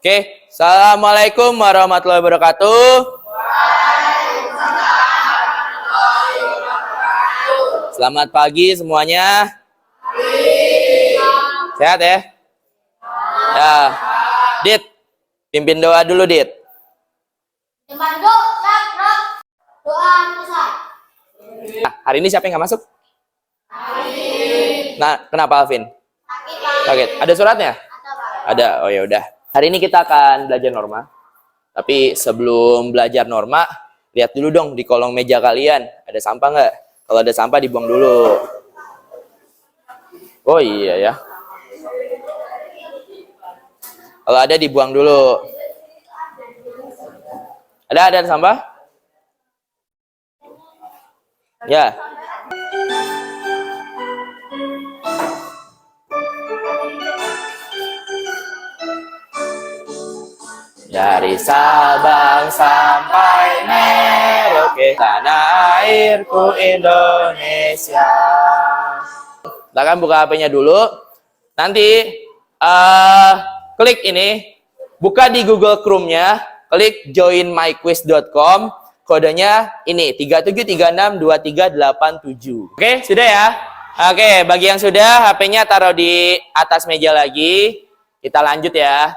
Oke, Assalamualaikum warahmatullahi wabarakatuh. Selamat pagi semuanya. Sehat ya? Ya, Dit, pimpin doa dulu, Dit. Doa selesai. Nah, hari ini siapa yang nggak masuk? Nah, kenapa Alvin? Sakit. Ada suratnya? Ada. Oh ya udah. Hari ini kita akan belajar norma. Tapi sebelum belajar norma, lihat dulu dong di kolong meja kalian. Ada sampah nggak? Kalau ada sampah dibuang dulu. Oh iya ya. Kalau ada dibuang dulu. Ada sampah? Ya. Dari Sabang sampai Merauke, tanah airku Indonesia. Silakan buka HP-nya dulu. Nanti klik ini, buka di Google Chrome-nya, klik joinmyquiz.com, kodenya ini 37362387. Oke, sudah ya? Oke, bagi yang sudah, HP-nya taruh di atas meja lagi. Kita lanjut ya.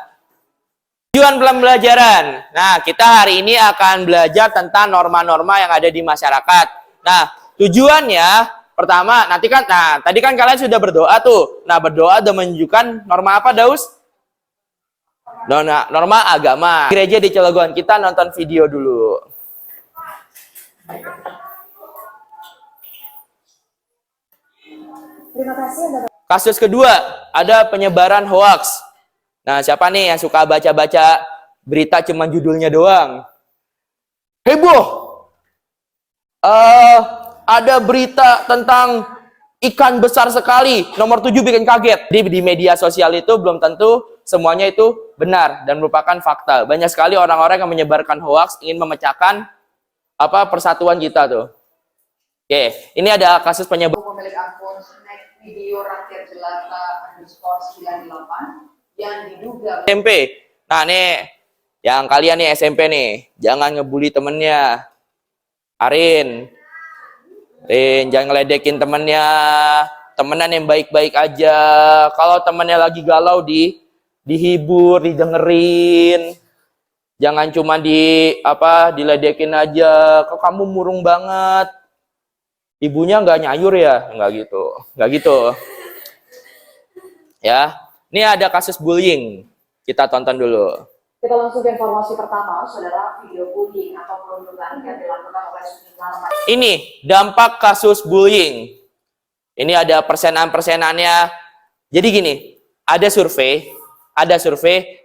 Tujuan pembelajaran. Nah, kita hari ini akan belajar tentang norma-norma yang ada di masyarakat. Nah, tujuannya pertama, tadi kan kalian sudah berdoa tuh. Nah, berdoa dan menunjukkan norma apa, Daus? Norma agama. Gereja di Cilegon, kita nonton video dulu. Terima kasih. Kasus kedua, ada penyebaran hoaks. Nah, siapa nih yang suka baca-baca berita cuma judulnya doang? Heboh! Ada berita tentang ikan besar sekali, nomor 7 bikin kaget. Di media sosial itu belum tentu semuanya itu benar dan merupakan fakta. Banyak sekali orang-orang yang menyebarkan hoaks, ingin memecahkan persatuan kita tuh. Oke, ini ada kasus penyebaran. Pemilik akun snack video rakyat jelata _98 yang diduga SMP. Nah nih, yang kalian nih SMP nih, jangan ngebully temennya. Arin, jangan ngeledekin temennya. Temenan yang baik-baik aja. Kalau temennya lagi galau, dihibur, didengerin. Jangan cuma diledekin aja. Kok kamu murung banget? Ibunya nggak nyayur ya? Nggak gitu. Ya. Ini ada kasus bullying. Kita tonton dulu. Kita langsung ke informasi pertama, saudara. Video bullying atau perundungan yang dilakukan oleh sejumlah remaja. Ini dampak kasus bullying. Ini ada persenan-persenannya. Jadi gini, ada survei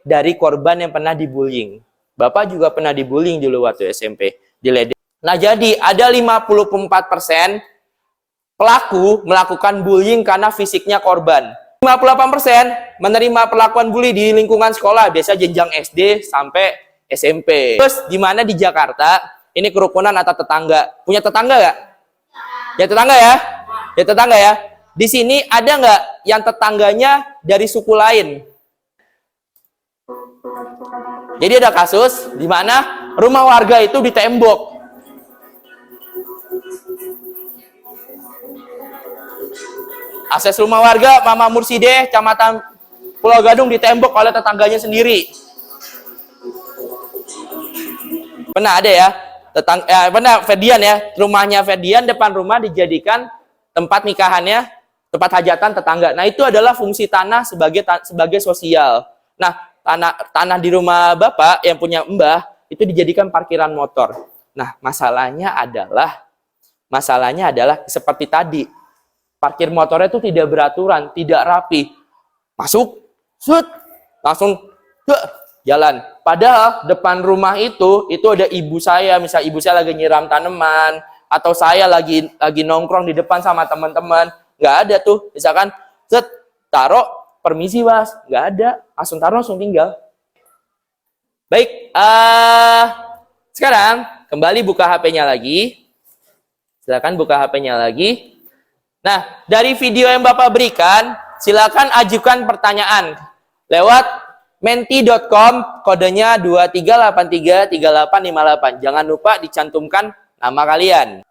dari korban yang pernah dibullying. Bapak juga pernah dibullying dulu waktu SMP, diledek. Nah, jadi ada 54% pelaku melakukan bullying karena fisiknya korban. 58% menerima perlakuan bully di lingkungan sekolah, biasa jenjang SD sampai SMP. Terus di mana di Jakarta, ini kerukunan atau tetangga. Punya tetangga nggak? Ya tetangga ya? Ya tetangga ya? Di sini ada nggak yang tetangganya dari suku lain? Jadi ada kasus di mana rumah warga itu ditembok. Akses rumah warga Mama Mursideh, Kecamatan Pulau Gadung ditembok oleh tetangganya sendiri. Pernah ada ya? Pernah Ferdian ya? Rumahnya Ferdian, depan rumah dijadikan tempat nikahannya, tempat hajatan tetangga. Nah, itu adalah fungsi tanah sebagai sosial. Nah, tanah di rumah Bapak yang punya Mbah itu dijadikan parkiran motor. Nah, masalahnya adalah seperti tadi. Parkir motornya itu tidak beraturan, tidak rapi. Masuk, langsung jalan. Padahal depan rumah itu ada ibu saya, misal ibu saya lagi nyiram tanaman, atau saya lagi nongkrong di depan sama teman-teman. Nggak ada tuh, misalkan, taruh, permisi mas, nggak ada. Langsung taruh, langsung tinggal. Baik, sekarang kembali buka HP-nya lagi. Silakan buka HP-nya lagi. Nah, dari video yang Bapak berikan, silakan ajukan pertanyaan lewat Menti.com, kodenya 23833858. Jangan lupa dicantumkan nama kalian.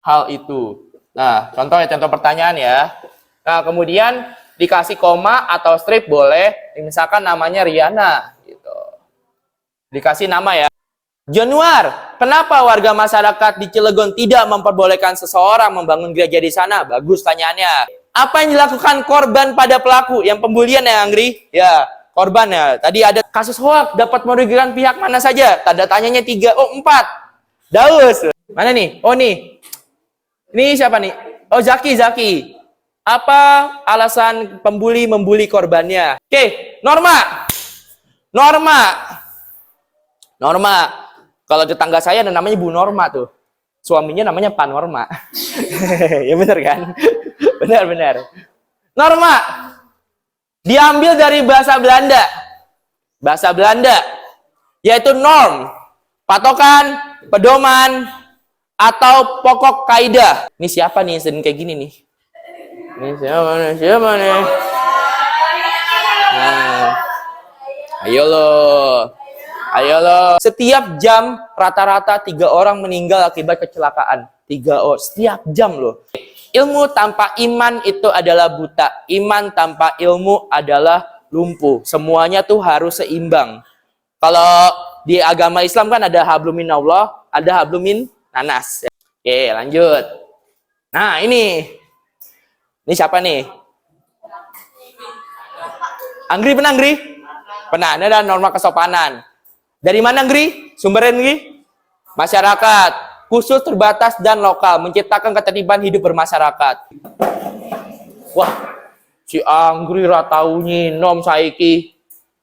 Hal itu. Nah, contoh pertanyaan ya. Nah, kemudian dikasih koma atau strip boleh. Misalkan namanya Riana gitu. Dikasih nama ya. Januar, kenapa warga masyarakat di Cilegon tidak memperbolehkan seseorang membangun gereja di sana? Bagus tanyaannya. Apa yang dilakukan korban pada pelaku? Yang pembulian ya, Anggri? Ya, korban ya. Tadi ada kasus hoak, dapat merugikan pihak mana saja? Tanda tanyanya 3, 4. Daus. Mana nih? Oh nih. Ini siapa nih? Oh, Zaki. Apa alasan pembuli membuli korbannya? Oke, Norma. Kalau tetangga saya ada namanya Bu Norma tuh. Suaminya namanya Pak Norma. Ya bener kan? Benar. Norma diambil dari bahasa Belanda. Bahasa Belanda yaitu norm, patokan, pedoman, atau pokok kaidah. Ini siapa nih yang kayak gini nih? Ini siapa nih? Nah, ayo lo. Setiap jam rata-rata 3 orang meninggal akibat kecelakaan. 3 orang setiap jam loh. Ilmu tanpa iman itu adalah buta. Iman tanpa ilmu adalah lumpuh. Semuanya tuh harus seimbang. Kalau di agama Islam kan ada hablum minallah, ada hablum min nanas. Oke, lanjut. Nah, ini siapa nih? Anggri pernah, Anggri? Pernah, ini ada norma kesopanan. Dari mana, Anggri? Sumbernya, Anggri? Masyarakat, khusus terbatas dan lokal, menciptakan ketertiban hidup bermasyarakat. Wah, si Anggri ratau nyinom saiki.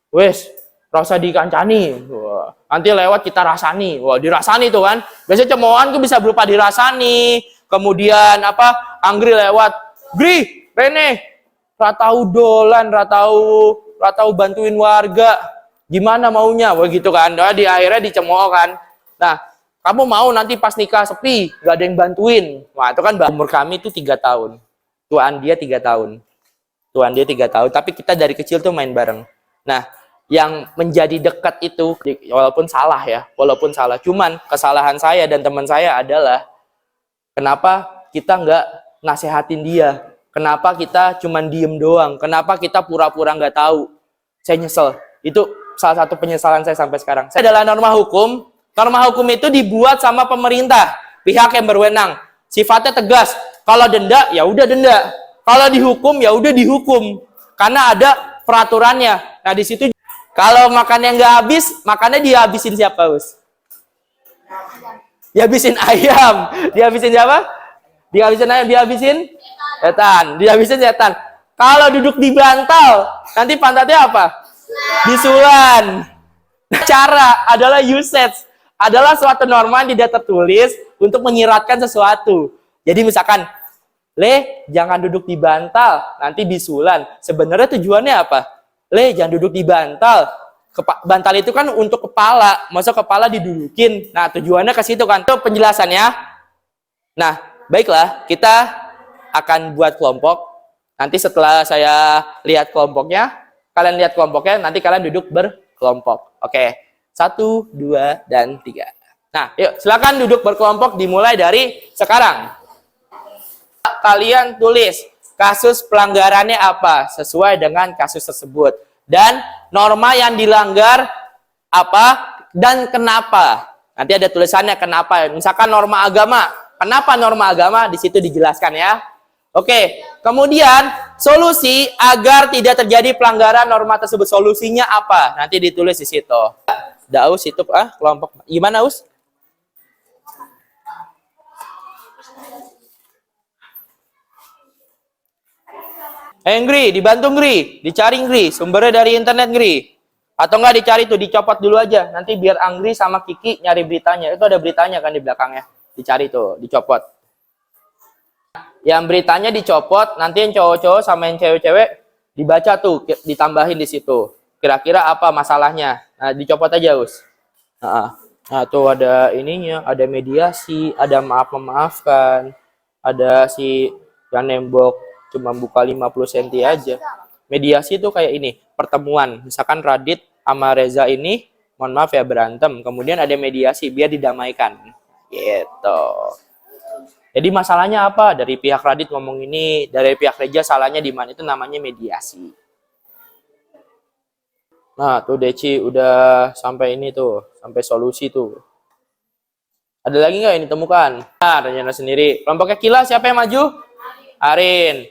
Wes, rasa dikancani. Wah, nanti lewat kita rasani. Wah, dirasani tuh kan. Biasanya cemoan tuh bisa berupa dirasani. Kemudian apa? Anggri lewat. Gri, Rene, ratau dolan, ratau bantuin warga. Gimana maunya? Wah, gitu kan. Nah, di akhirnya dicemooh kan. Nah, kamu mau nanti pas nikah sepi, gak ada yang bantuin. Wah, itu kan umur kami itu 3 tahun. Tuan dia 3 tahun. Tapi kita dari kecil tuh main bareng. Nah, yang menjadi dekat itu, walaupun salah. Cuman kesalahan saya dan teman saya adalah, kenapa kita nggak nasehatin dia? Kenapa kita cuman diem doang? Kenapa kita pura-pura nggak tahu? Saya nyesel. Itu salah satu penyesalan saya sampai sekarang. Saya adalah norma hukum. Norma hukum itu dibuat sama pemerintah, pihak yang berwenang. Sifatnya tegas. Kalau denda, ya udah denda. Kalau dihukum, ya udah dihukum. Karena ada peraturannya. Nah, di situ kalau makannya nggak habis, makannya dihabisin siapa, Us? Dihabisin ayam. Dihabisin siapa? Dihabisin ayam, dihabisin setan. Kalau duduk di bantal, nanti pantatnya apa? Bisulan. Cara adalah usage. Adalah suatu norma yang tidak tertulis untuk menyiratkan sesuatu. Jadi misalkan, Le, jangan duduk di bantal, nanti bisulan. Sebenarnya tujuannya apa? Le, jangan duduk di bantal. Bantal itu kan untuk kepala. Masa kepala didudukin. Nah, tujuannya ke situ kan. Itu penjelasannya. Nah, baiklah. Kita akan buat kelompok. Nanti setelah saya lihat kelompoknya, kalian lihat kelompoknya, nanti kalian duduk berkelompok. Oke. 1, 2, dan 3. Nah, yuk. Silakan duduk berkelompok dimulai dari sekarang. Kalian tulis kasus pelanggarannya apa sesuai dengan kasus tersebut dan norma yang dilanggar apa dan kenapa. Nanti ada tulisannya kenapa. Misalkan norma agama, kenapa norma agama, di situ dijelaskan ya. Oke, kemudian solusi agar tidak terjadi pelanggaran norma tersebut, solusinya apa? Nanti ditulis di situ. Daus itu kelompok gimana, Us? Ngri, dibantu Ngri, dicari Ngri, sumbernya dari internet Ngri. Atau enggak dicari tuh, dicopot dulu aja. Nanti biar Anggri sama Kiki nyari beritanya. Itu ada beritanya kan di belakangnya. Dicari tuh, dicopot. Yang beritanya dicopot, nanti yang cowok-cowok sama yang cewek-cewek dibaca tuh, ditambahin di situ. Kira-kira apa masalahnya? Nah, dicopot aja, Us. Nah, tuh ada ininya, ada mediasi, ada maaf-memaafkan, ada si yang nembok cuma buka 50 cm aja. Mediasi itu kayak ini. pertemuan. Misalkan Radit sama Reza ini, mohon maaf ya, berantem. Kemudian ada mediasi biar didamaikan. Gitu. Jadi masalahnya apa? Dari pihak Radit ngomong ini, dari pihak Reza salahnya di mana, itu namanya mediasi. Nah, tuh Deci udah sampai ini tuh, sampai solusi tuh. Ada lagi nggak yang ditemukan? Nah, rencana sendiri. Kelompoknya Kila siapa yang maju? Arin.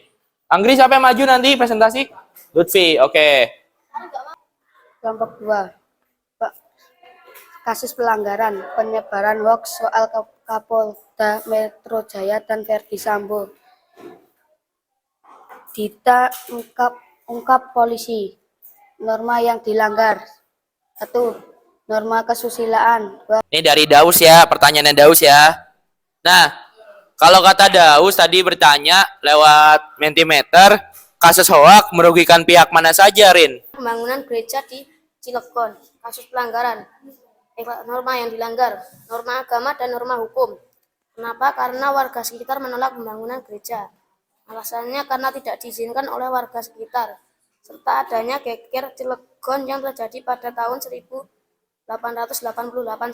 Anggri siapa yang maju nanti presentasi? Lutfi, oke. Kelompok 2. Kasus pelanggaran penyebaran hoax soal Kapolda Metro Jaya dan Verdi Sambo. Dita ungkap polisi. Norma yang dilanggar. 1. Norma kesusilaan. Ini dari Daus ya, pertanyaannya Daus ya. Nah, kalau kata Daus tadi bertanya lewat Mentimeter, kasus hoax merugikan pihak mana saja, Rin? Pembangunan gereja di Cilegon. Kasus pelanggaran. Norma yang dilanggar. Norma agama dan norma hukum. Kenapa? Karena warga sekitar menolak pembangunan gereja. Alasannya karena tidak diizinkan oleh warga sekitar, serta adanya geger Cilegon yang terjadi pada tahun 1888.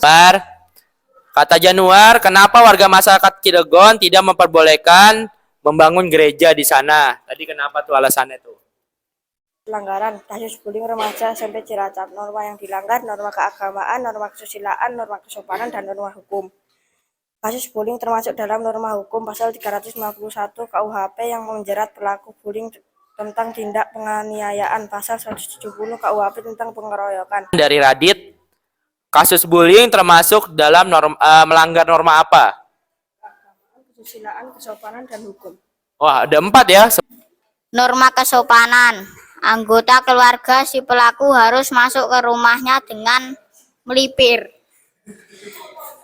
Kata Januar, kenapa warga masyarakat Cilegon tidak memperbolehkan membangun gereja di sana? Tadi kenapa tuh alasannya tuh? Pelanggaran kasus bullying remaja SMP Cilacap. Norma yang dilanggar, norma keagamaan, norma kesusilaan, norma kesopanan, dan norma hukum. Kasus bullying termasuk dalam norma hukum pasal 351 KUHP yang menjerat pelaku bullying tentang tindak penganiayaan, pasal 170 KUHP tentang pengeroyokan. Dari Radit, kasus bullying termasuk dalam melanggar norma apa? Kesusilaan, kesopanan, dan hukum. Wah, ada 4 ya. Norma kesopanan. Anggota keluarga si pelaku harus masuk ke rumahnya dengan melipir.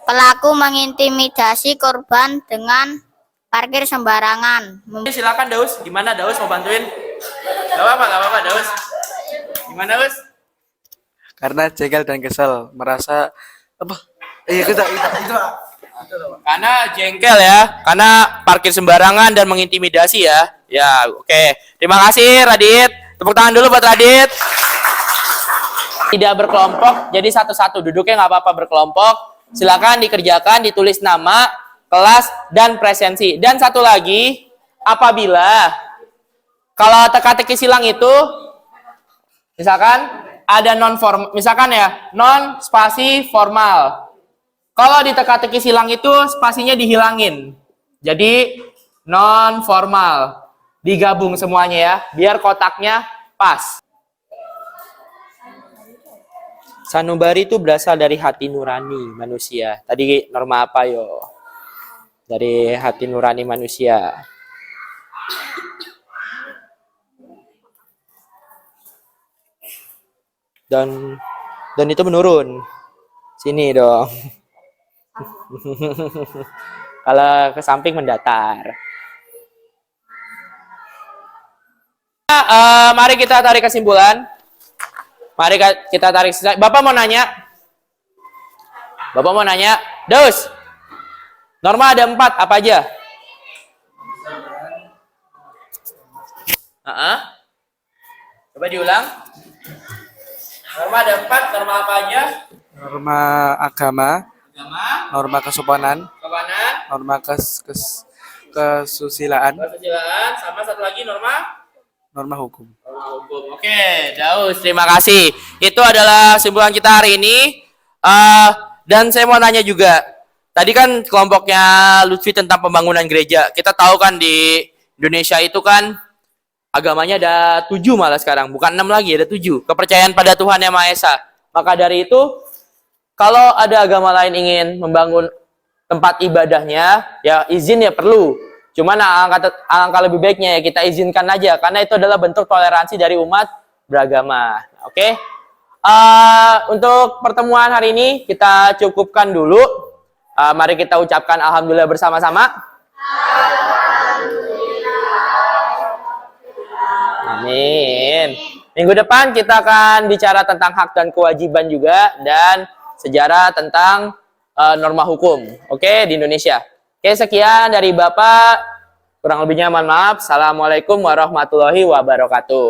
Pelaku mengintimidasi korban dengan parkir sembarangan. Silakan Daus, gimana Daus mau bantuin? Gak apa-apa Daus. Gimana Daus? Karena jengkel dan kesel, merasa apa? Itu. Karena jengkel ya, karena parkir sembarangan dan mengintimidasi ya. Ya, oke. Terima kasih Radit. Tepuk tangan dulu buat Radit. Tidak berkelompok, jadi satu-satu duduknya nggak apa-apa berkelompok. Silakan dikerjakan, ditulis nama, kelas, dan presensi. Dan satu lagi, apabila kalau teka-teki silang itu, misalkan ada non-formal, misalkan ya, non spasi formal. Kalau di teka-teki silang itu spasinya dihilangin. Jadi non formal. Digabung semuanya ya, biar kotaknya pas. Sanubari itu berasal dari hati nurani manusia. Tadi norma apa yo? Dari hati nurani manusia. Dan itu menurun. Sini dong. Kalau ke samping mendatar. Mari kita tarik kesimpulan. Mari kita tarik. Bapak mau nanya? Daus. Norma ada 4, apa aja? Coba diulang. Norma ada 4, norma apa aja? Norma agama, norma kesopanan, norma kesusilaan, sama satu lagi norma hukum. Oke, Daus, terima kasih. Itu adalah kesimpulan kita hari ini. Dan saya mau nanya juga. Tadi kan kelompoknya Lutfi tentang pembangunan gereja. Kita tahu kan di Indonesia itu kan agamanya ada 7 malah sekarang. Bukan 6 lagi, ada 7. Kepercayaan pada Tuhan Yang Maha Esa. Maka dari itu, kalau ada agama lain ingin membangun tempat ibadahnya, ya izin ya perlu. Cuman alangkah lebih baiknya ya kita izinkan aja, karena itu adalah bentuk toleransi dari umat beragama. Oke? Untuk pertemuan hari ini kita cukupkan dulu. Mari kita ucapkan alhamdulillah bersama-sama. Amin. Minggu depan kita akan bicara tentang hak dan kewajiban juga, dan sejarah tentang norma hukum, oke, di Indonesia. Oke, sekian dari Bapak. Kurang lebihnya mohon maaf. Assalamualaikum warahmatullahi wabarakatuh.